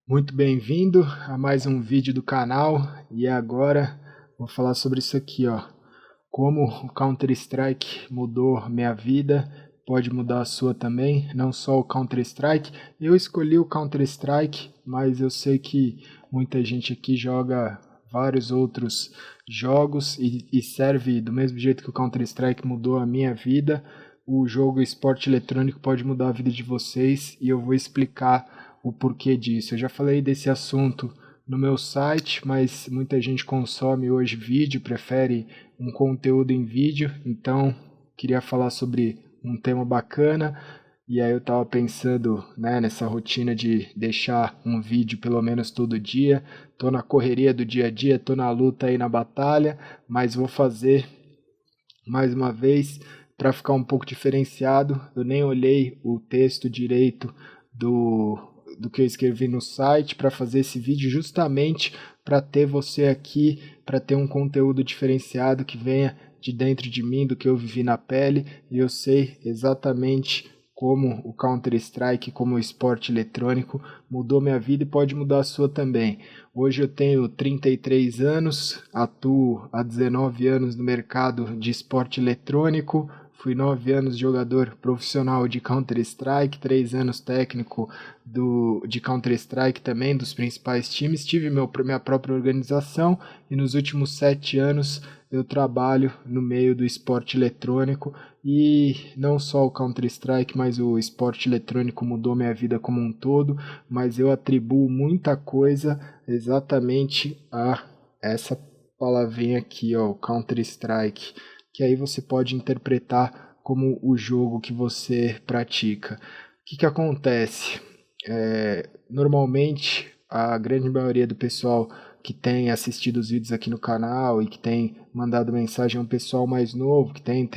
Muito bem-vindo a mais um vídeo do canal e agora vou falar sobre isso aqui, ó. Como o Counter-Strike mudou minha vida, pode mudar a sua também, não só o Counter-Strike. Eu escolhi o Counter-Strike, mas eu sei que muita gente aqui joga vários outros jogos e serve do mesmo jeito que o Counter-Strike mudou a minha vida. O jogo esporte eletrônico pode mudar a vida de vocês e eu vou explicar o porquê disso. Eu já falei desse assunto no meu site, mas muita gente consome hoje vídeo, prefere um conteúdo em vídeo, então queria falar sobre um tema bacana. E aí eu estava pensando, né, nessa rotina de deixar um vídeo pelo menos todo dia. Tô na correria do dia a dia, tô na luta aí na batalha, mas vou fazer mais uma vez para ficar um pouco diferenciado. Eu nem olhei o texto direito do que eu escrevi no site para fazer esse vídeo, justamente para ter você aqui, para ter um conteúdo diferenciado que venha de dentro de mim, do que eu vivi na pele, e eu sei exatamente como o Counter-Strike, como o esporte eletrônico mudou minha vida e pode mudar a sua também. Hoje eu tenho 33 anos, atuo há 19 anos no mercado de esporte eletrônico, fui 9 anos jogador profissional de Counter-Strike, 3 anos técnico de Counter-Strike também, dos principais times. Tive minha própria organização e nos últimos 7 anos eu trabalho no meio do esporte eletrônico e não só o Counter-Strike, mas o esporte eletrônico mudou minha vida como um todo, mas eu atribuo muita coisa exatamente a essa palavrinha aqui, ó, Counter-Strike, que aí você pode interpretar como o jogo que você pratica. O que acontece? Normalmente, a grande maioria do pessoal que tem assistido os vídeos aqui no canal e que tem mandado mensagem é um pessoal mais novo, que tem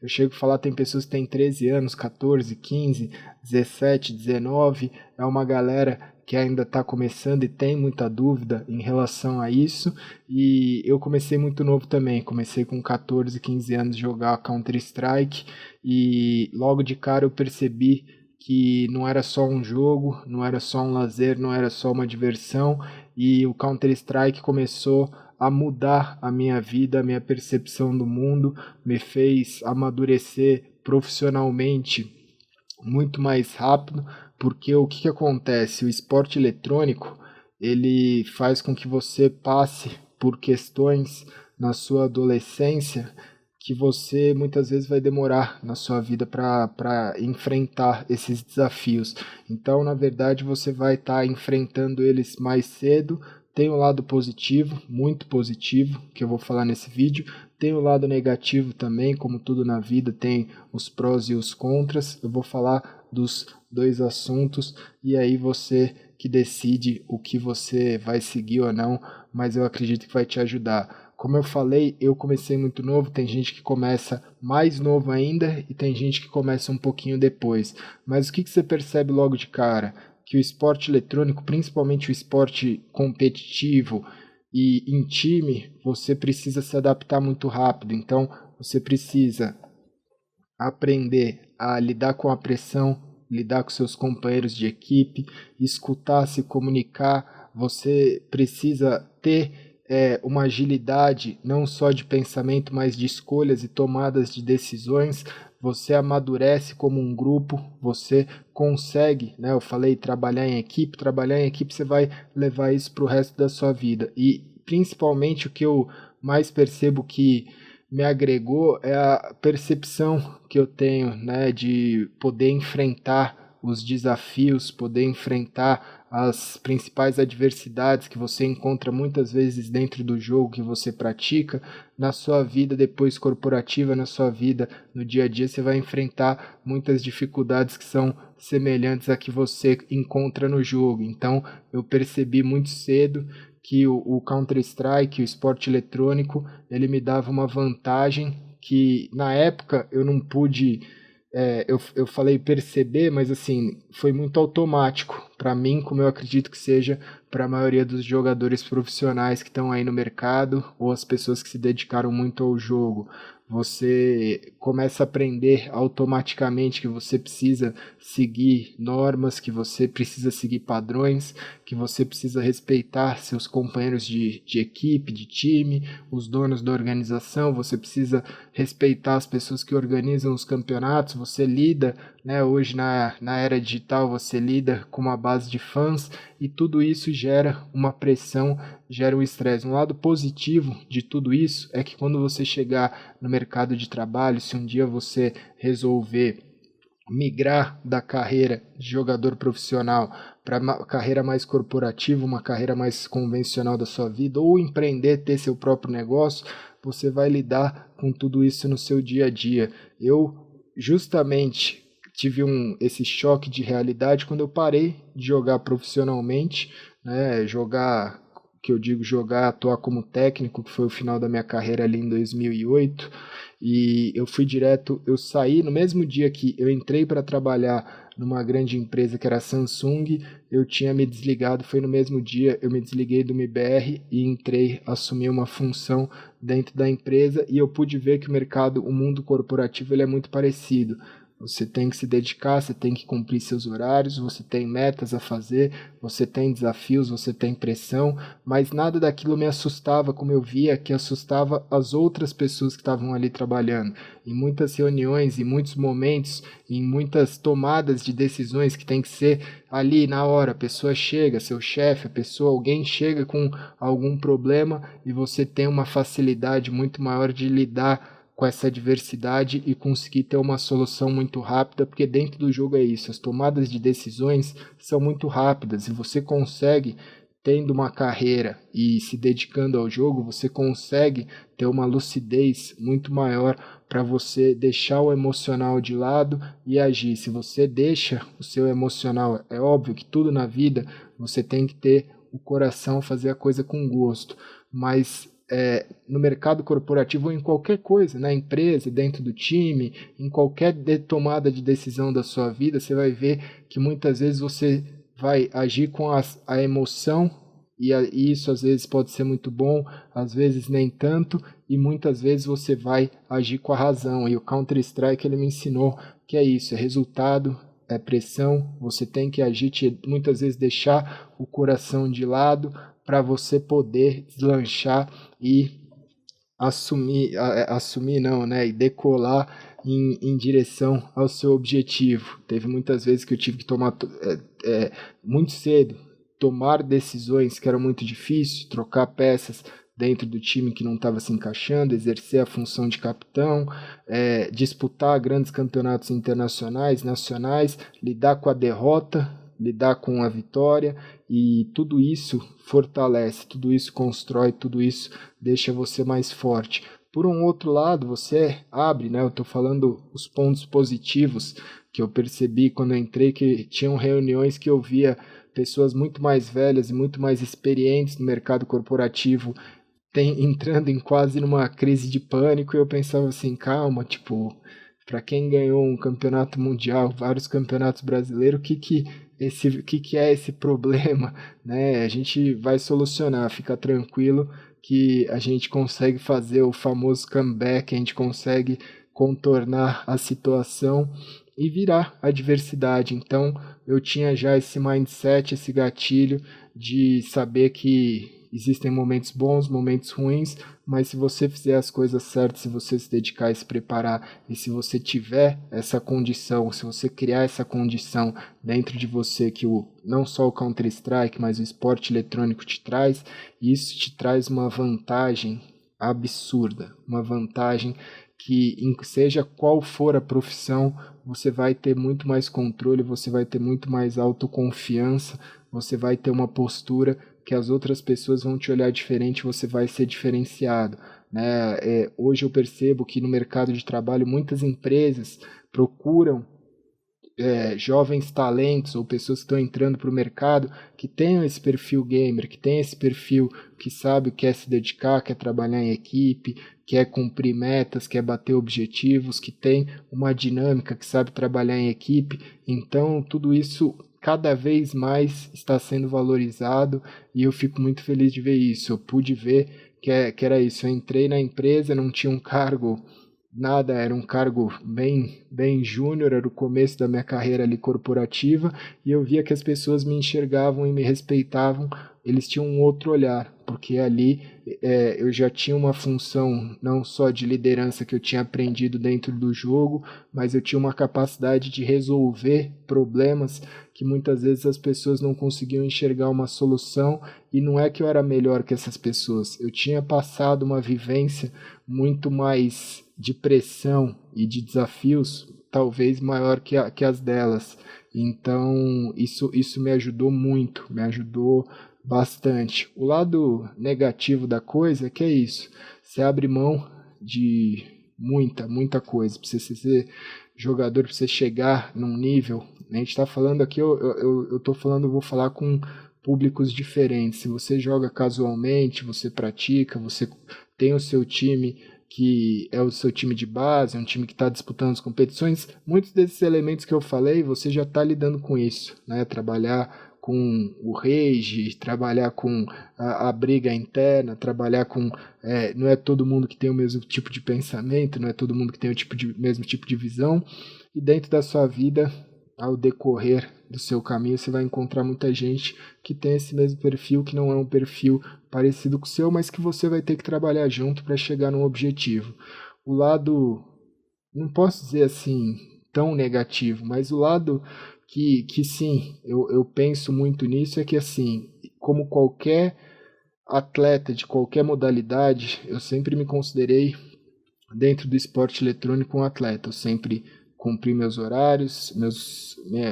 eu chego a falar, tem pessoas que têm 13 anos, 14, 15, 17, 19, é uma galera que ainda está começando e tem muita dúvida em relação a isso, e eu comecei muito novo também, comecei com 14, 15 anos a jogar Counter-Strike, e logo de cara eu percebi que não era só um jogo, não era só um lazer, não era só uma diversão, e o Counter-Strike começou a mudar a minha vida, a minha percepção do mundo, me fez amadurecer profissionalmente muito mais rápido, porque o que acontece? O esporte eletrônico, ele faz com que você passe por questões na sua adolescência que você muitas vezes vai demorar na sua vida para enfrentar esses desafios. Então, na verdade, você vai estar enfrentando eles mais cedo. Tem o lado positivo, muito positivo, que eu vou falar nesse vídeo. Tem o lado negativo também, como tudo na vida, tem os prós e os contras. Eu vou falar dos dois assuntos e aí você que decide o que você vai seguir ou não, mas eu acredito que vai te ajudar. Como eu falei, eu comecei muito novo, tem gente que começa mais novo ainda e tem gente que começa um pouquinho depois. Mas o que você percebe logo de cara? Que o esporte eletrônico, principalmente o esporte competitivo e em time, você precisa se adaptar muito rápido. Então, você precisa aprender a lidar com a pressão, lidar com seus companheiros de equipe, escutar, se comunicar. Você precisa ter uma agilidade não só de pensamento, mas de escolhas e tomadas de decisões. Você amadurece como um grupo, você consegue, né? Eu falei trabalhar em equipe você vai levar isso para o resto da sua vida. E principalmente o que eu mais percebo que me agregou é a percepção que eu tenho, né, de poder enfrentar os desafios, poder enfrentar as principais adversidades que você encontra muitas vezes dentro do jogo que você pratica, na sua vida depois corporativa, na sua vida no dia a dia, você vai enfrentar muitas dificuldades que são semelhantes a que você encontra no jogo. Então, eu percebi muito cedo que o Counter-Strike, o esporte eletrônico, ele me dava uma vantagem que na época eu não pude, eu falei perceber, mas assim, foi muito automático para mim, como eu acredito que seja para a maioria dos jogadores profissionais que estão aí no mercado ou as pessoas que se dedicaram muito ao jogo. você começa a aprender automaticamente que você precisa seguir normas, que você precisa seguir padrões, que você precisa respeitar seus companheiros de equipe, de time, os donos da organização, você precisa respeitar as pessoas que organizam os campeonatos, você lida, né, hoje na era digital, você lida com uma base de fãs e tudo isso gera uma pressão, gera um estresse. Um lado positivo de tudo isso é que quando você chegar no mercado de trabalho, se um dia você resolver migrar da carreira de jogador profissional para uma carreira mais corporativa, uma carreira mais convencional da sua vida, ou empreender, ter seu próprio negócio, você vai lidar com tudo isso no seu dia a dia. Eu justamente tive esse choque de realidade quando eu parei de jogar profissionalmente, né, que eu digo jogar, atuar como técnico, que foi o final da minha carreira ali em 2008, e eu saí no mesmo dia que eu entrei para trabalhar numa grande empresa que era a Samsung, eu tinha me desligado, foi no mesmo dia, eu me desliguei do MBR e entrei, assumi uma função dentro da empresa e eu pude ver que o mundo corporativo ele é muito parecido. Você tem que se dedicar, você tem que cumprir seus horários, você tem metas a fazer, você tem desafios, você tem pressão, mas nada daquilo me assustava como eu via que assustava as outras pessoas que estavam ali trabalhando. Em muitas reuniões, em muitos momentos, em muitas tomadas de decisões que tem que ser ali na hora, a pessoa chega, seu chefe, alguém chega com algum problema e você tem uma facilidade muito maior de lidar com essa adversidade e conseguir ter uma solução muito rápida, porque dentro do jogo é isso, as tomadas de decisões são muito rápidas e você consegue, tendo uma carreira e se dedicando ao jogo, você consegue ter uma lucidez muito maior para você deixar o emocional de lado e agir. Se você deixa o seu emocional, é óbvio que tudo na vida você tem que ter o coração, fazer a coisa com gosto, mas no mercado corporativo ou em qualquer coisa, na empresa, dentro do time, em qualquer tomada de decisão da sua vida, você vai ver que muitas vezes você vai agir com a emoção e isso às vezes pode ser muito bom, às vezes nem tanto, e muitas vezes você vai agir com a razão. E o Counter-Strike ele me ensinou que é isso, é resultado, é pressão, você tem que agir, muitas vezes deixar o coração de lado para você poder deslanchar e assumir não, né, e decolar em direção ao seu objetivo. Teve muitas vezes que eu tive que tomar muito cedo, tomar decisões que eram muito difíceis, trocar peças dentro do time que não estava se encaixando, exercer a função de capitão, disputar grandes campeonatos internacionais, nacionais, lidar com a derrota, lidar com a vitória, e tudo isso fortalece, tudo isso constrói, tudo isso deixa você mais forte. Por um outro lado, você abre, né? Eu estou falando os pontos positivos que eu percebi quando eu entrei, que tinham reuniões que eu via pessoas muito mais velhas e muito mais experientes no mercado corporativo entrando em quase numa crise de pânico, e eu pensava assim, calma, tipo, para quem ganhou um campeonato mundial, vários campeonatos brasileiros, que é esse problema, né? A gente vai solucionar, fica tranquilo que a gente consegue fazer o famoso comeback, a gente consegue contornar a situação e virar a adversidade. Então, eu tinha já esse mindset, esse gatilho de saber que existem momentos bons, momentos ruins, mas se você fizer as coisas certas, se você se dedicar e se preparar, e se você tiver essa condição, se você criar essa condição dentro de você que não só o Counter-Strike, mas o esporte eletrônico te traz, isso te traz uma vantagem absurda, uma vantagem que seja qual for a profissão, você vai ter muito mais controle, você vai ter muito mais autoconfiança, você vai ter uma postura que as outras pessoas vão te olhar diferente, você vai ser diferenciado, né? Hoje eu percebo que no mercado de trabalho muitas empresas procuram jovens talentos ou pessoas que estão entrando para o mercado que tenham esse perfil gamer, que tenham esse perfil que sabe o que é se dedicar, quer trabalhar em equipe, quer cumprir metas, quer bater objetivos, que tem uma dinâmica, que sabe trabalhar em equipe. Então, tudo isso cada vez mais está sendo valorizado e eu fico muito feliz de ver isso. Eu pude ver que era isso. Eu entrei na empresa, não tinha um cargo nada, era um cargo bem júnior, era o começo da minha carreira ali corporativa, e eu via que as pessoas me enxergavam e me respeitavam, eles tinham um outro olhar, porque ali eu já tinha uma função não só de liderança que eu tinha aprendido dentro do jogo, mas eu tinha uma capacidade de resolver problemas que muitas vezes as pessoas não conseguiam enxergar uma solução, e não é que eu era melhor que essas pessoas, eu tinha passado uma vivência muito mais de pressão e de desafios, talvez maior que as delas. Então, isso me ajudou muito, me ajudou bastante. O lado negativo da coisa é que é isso. Você abre mão de muita coisa. Para você ser jogador, para você chegar num nível. A gente está falando aqui, eu tô falando, eu vou falar com públicos diferentes. Se você joga casualmente, você pratica, você tem o seu time que é o seu time de base, é um time que está disputando as competições, muitos desses elementos que eu falei, você já está lidando com isso, né? Trabalhar com o rage, trabalhar com a briga interna, trabalhar com... não é todo mundo que tem o mesmo tipo de pensamento, não é todo mundo que tem o mesmo tipo de visão, e dentro da sua vida, ao decorrer do seu caminho, você vai encontrar muita gente que tem esse mesmo perfil, que não é um perfil parecido com o seu, mas que você vai ter que trabalhar junto para chegar num objetivo. O lado, não posso dizer assim, tão negativo, mas o lado que sim, eu penso muito nisso é que assim, como qualquer atleta de qualquer modalidade, eu sempre me considerei dentro do esporte eletrônico um atleta, eu sempre cumpri meus horários,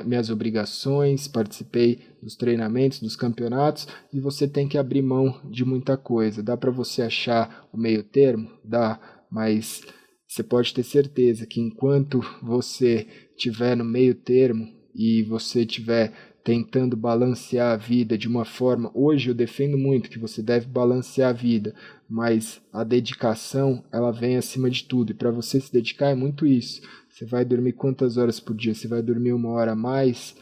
minhas obrigações, participei dos treinamentos, dos campeonatos, e você tem que abrir mão de muita coisa. Dá para você achar o meio termo? Dá, mas você pode ter certeza que enquanto você estiver no meio termo e você estiver tentando balancear a vida de uma forma... Hoje eu defendo muito que você deve balancear a vida, mas a dedicação, ela vem acima de tudo, e para você se dedicar é muito isso. Você vai dormir quantas horas por dia? Você vai dormir 1 hora a mais?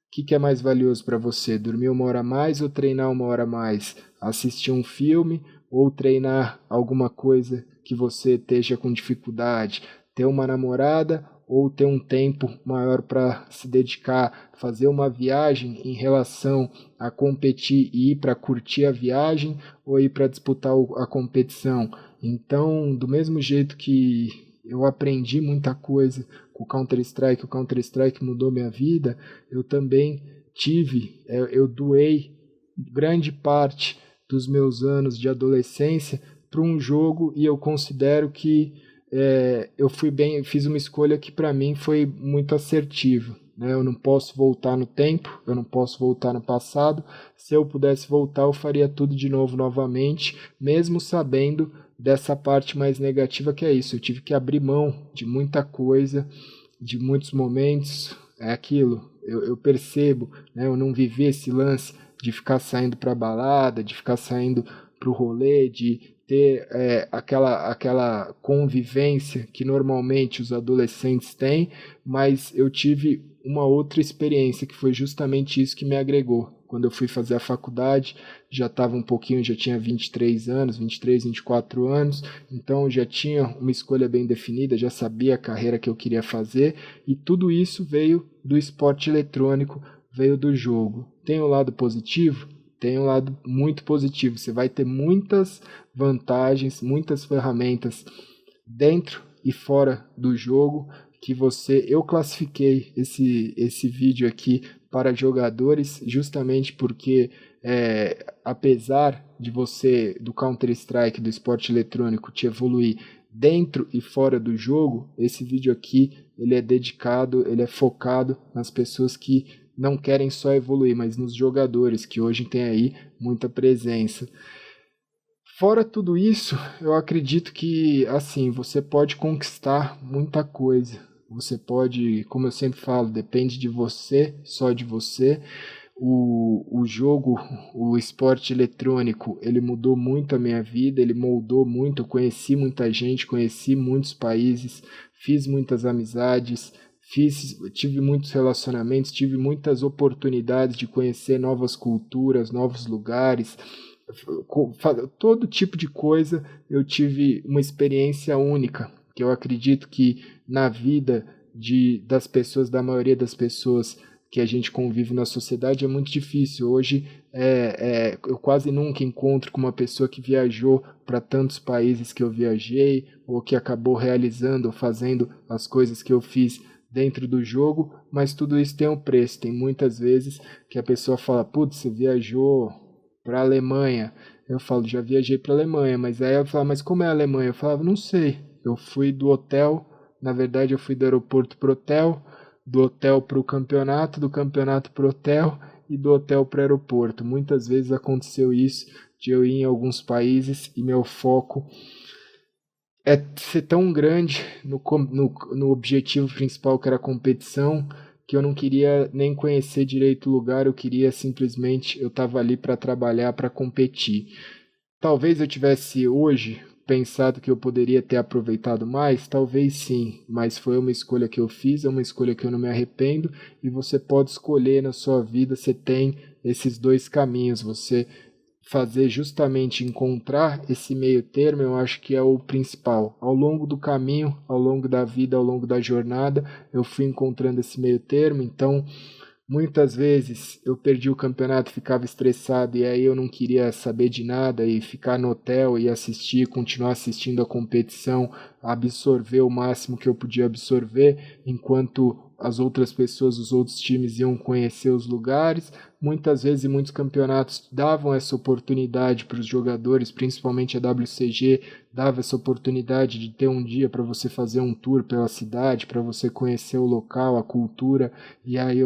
O que é mais valioso para você? Dormir 1 hora a mais ou treinar 1 hora a mais? Assistir um filme ou treinar alguma coisa que você esteja com dificuldade? Ter uma namorada ou ter um tempo maior para se dedicar? Fazer uma viagem em relação a competir e ir para curtir a viagem ou ir para disputar a competição? Então, do mesmo jeito que eu aprendi muita coisa com o Counter-Strike mudou minha vida, eu também eu doei grande parte dos meus anos de adolescência para um jogo, e eu considero que eu fiz uma escolha que para mim foi muito assertiva. Né? Eu não posso voltar no tempo, eu não posso voltar no passado. Se eu pudesse voltar, eu faria tudo de novo novamente, mesmo sabendo dessa parte mais negativa que é isso. Eu tive que abrir mão de muita coisa, de muitos momentos. É aquilo, eu percebo, né? Eu não vivi esse lance de ficar saindo para balada, de ficar saindo para o rolê, de ter aquela convivência que normalmente os adolescentes têm, mas eu tive uma outra experiência que foi justamente isso que me agregou. Quando eu fui fazer a faculdade, já tinha 23 anos, 23, 24 anos, então já tinha uma escolha bem definida, já sabia a carreira que eu queria fazer, e tudo isso veio do esporte eletrônico, veio do jogo. Tem o lado positivo? Tem um lado muito positivo. Você vai ter muitas vantagens, muitas ferramentas dentro e fora do jogo que eu classifiquei esse vídeo aqui para jogadores justamente porque apesar de você do Counter-Strike, do esporte eletrônico te evoluir dentro e fora do jogo, esse vídeo aqui ele é dedicado, ele é focado nas pessoas que não querem só evoluir, mas nos jogadores que hoje tem aí muita presença. Fora tudo isso, eu acredito que assim, você pode conquistar muita coisa. Você pode, como eu sempre falo, depende de você, só de você. O jogo, o esporte eletrônico, ele mudou muito a minha vida, ele moldou muito, eu conheci muita gente, conheci muitos países, fiz muitas amizades, tive muitos relacionamentos, tive muitas oportunidades de conhecer novas culturas, novos lugares, todo tipo de coisa. Eu tive uma experiência única porque eu acredito que na vida das pessoas, da maioria das pessoas que a gente convive na sociedade, é muito difícil. Hoje eu quase nunca encontro com uma pessoa que viajou para tantos países que eu viajei, ou que acabou realizando ou fazendo as coisas que eu fiz dentro do jogo, mas tudo isso tem um preço. Tem muitas vezes que a pessoa fala, putz, você viajou para a Alemanha. Eu falo, já viajei para a Alemanha, mas aí eu falo, mas como é a Alemanha? Eu falava, não sei. Eu fui do hotel, na verdade eu fui do aeroporto pro hotel, do hotel para o campeonato, do campeonato para o hotel e do hotel para o aeroporto. Muitas vezes aconteceu isso, de eu ir em alguns países e meu foco é ser tão grande no objetivo principal, que era a competição, que eu não queria nem conhecer direito o lugar, eu queria simplesmente, eu estava ali para trabalhar, para competir. Talvez eu tivesse hoje pensado que eu poderia ter aproveitado mais, talvez sim, mas foi uma escolha que eu fiz, é uma escolha que eu não me arrependo, e você pode escolher na sua vida, você tem esses dois caminhos, você fazer justamente encontrar esse meio termo, eu acho que é o principal. Ao longo do caminho, ao longo da vida, ao longo da jornada, eu fui encontrando esse meio termo, então muitas vezes eu perdi o campeonato, ficava estressado e aí eu não queria saber de nada e ficar no hotel e assistir, continuar assistindo a competição, absorver o máximo que eu podia absorver, enquanto as outras pessoas, os outros times iam conhecer os lugares. Muitas vezes muitos campeonatos davam essa oportunidade para os jogadores, principalmente a WCG, dava essa oportunidade de ter um dia para você fazer um tour pela cidade, para você conhecer o local, a cultura, e aí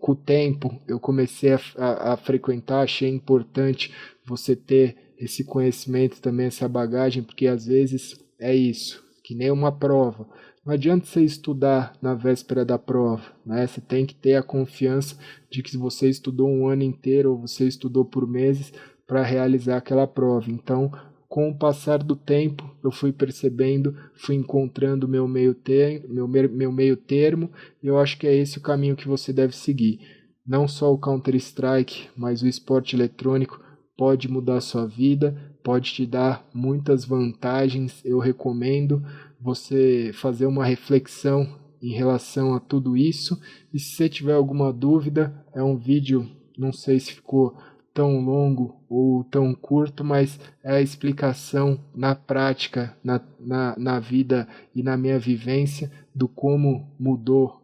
com o tempo eu comecei a frequentar, achei importante você ter esse conhecimento também, essa bagagem, porque às vezes é isso, que nem uma prova. Não adianta você estudar na véspera da prova, né? Você tem que ter a confiança de que você estudou um ano inteiro ou você estudou por meses para realizar aquela prova. Então, com o passar do tempo, eu fui percebendo, fui encontrando meu meio termo, e eu acho que é esse o caminho que você deve seguir. Não só o Counter-Strike, mas o esporte eletrônico pode mudar a sua vida, pode te dar muitas vantagens. Eu recomendo você fazer uma reflexão em relação a tudo isso, e se você tiver alguma dúvida, é um vídeo, não sei se ficou tão longo ou tão curto, mas é a explicação na prática, na vida e na minha vivência do como mudou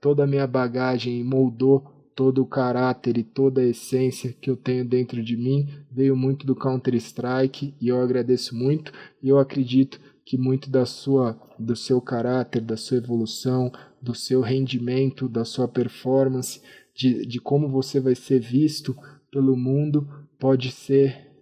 toda a minha bagagem e moldou todo o caráter e toda a essência que eu tenho dentro de mim, veio muito do Counter-Strike, e eu agradeço muito, e eu acredito que muito do seu caráter, da sua evolução, do seu rendimento, da sua performance, de como você vai ser visto pelo mundo, pode ser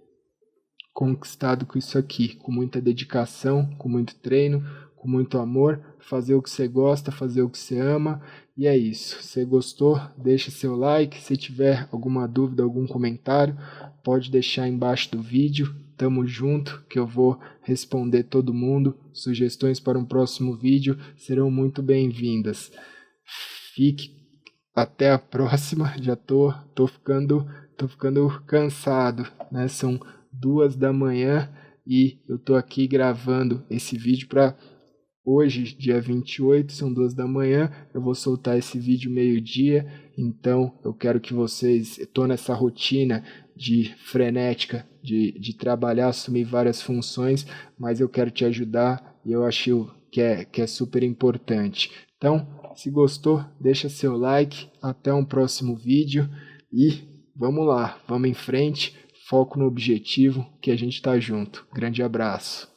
conquistado com isso aqui, com muita dedicação, com muito treino, com muito amor, fazer o que você gosta, fazer o que você ama, e é isso. Se você gostou, deixa seu like. Se tiver alguma dúvida, algum comentário, pode deixar embaixo do vídeo. Tamo junto, que eu vou responder todo mundo. Sugestões para um próximo vídeo serão muito bem-vindas. Fique até a próxima. Já tô ficando cansado, né? São 2 da manhã e eu tô aqui gravando esse vídeo para hoje, dia 28, são 2 da manhã, eu vou soltar esse vídeo meio-dia, então eu quero que vocês, estou nessa rotina frenética de trabalhar, assumir várias funções, mas eu quero te ajudar e eu acho que é super importante. Então, se gostou, deixa seu like, até um próximo vídeo e vamos lá, vamos em frente, foco no objetivo, que a gente tá junto. Grande abraço.